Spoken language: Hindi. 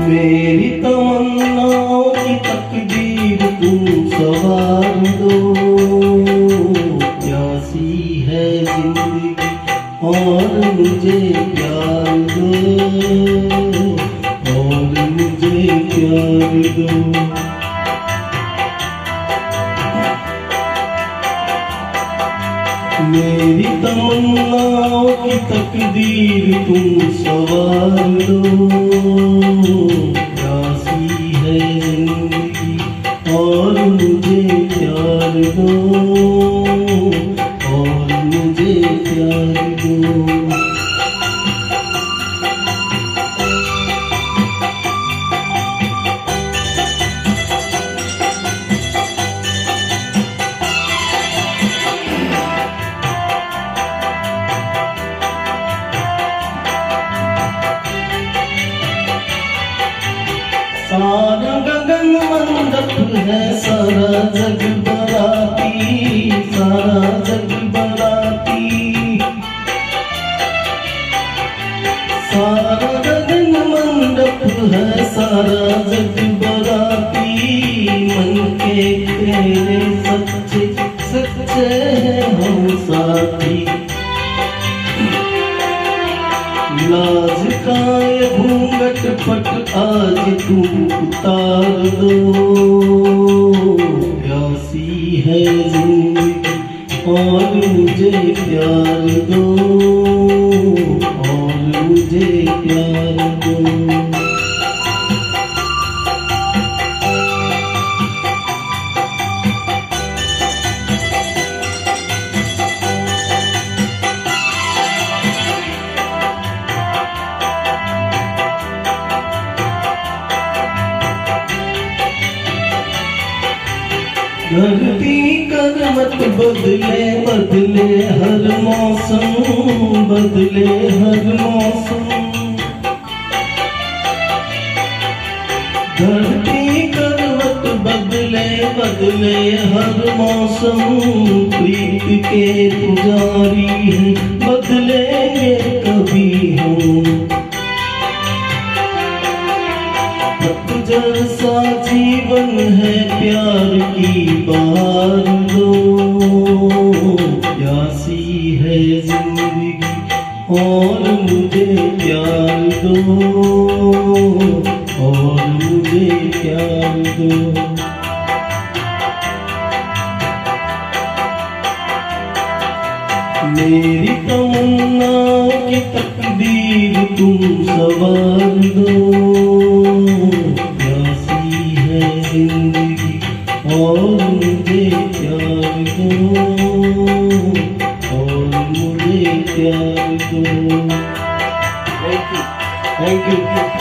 मेरी तमन्नाओं की तकदीर तुम सवार दो। प्यासी है जिंदगी और मुझे प्यार दो, और मुझे प्यार दो। मेरी तमन्नाओं की तकदीर तुम सवार दो। प्यासी है जिंदगी और मुझे प्यार दो, और मुझे प्यार दो। सारा गगन मंडप है, सारा जग बराती, सारा जग बराती। सारा गगन मंडप है, सारा जग बराती। मन के तेरे सच्चे सच्चे हैं हम साथी। लाज का ये घूंघट पट आज तुम उतार दो। प्यासी है जिंदगी और मुझे प्यार दो, और मुझे प्यार दो। धरती करवट बदले बदले हर मौसम, बदले हर मौसम। धरती करवट बदले बदले हर मौसम। प्रीत के पुजारी हैं, बदलेंगे कभी हम। पतझड़ सा जीवन है, प्यार की बहार दो। प्यासी है जिंदगी और मुझे प्यार दो, और मुझे प्यार दो। मेरी तमन्नाओं की तकदीर तुम सवार दो। प्यासी है जिंदगी और मुझे प्यार दो, और मुझे प्यार दो। Thank you, thank you.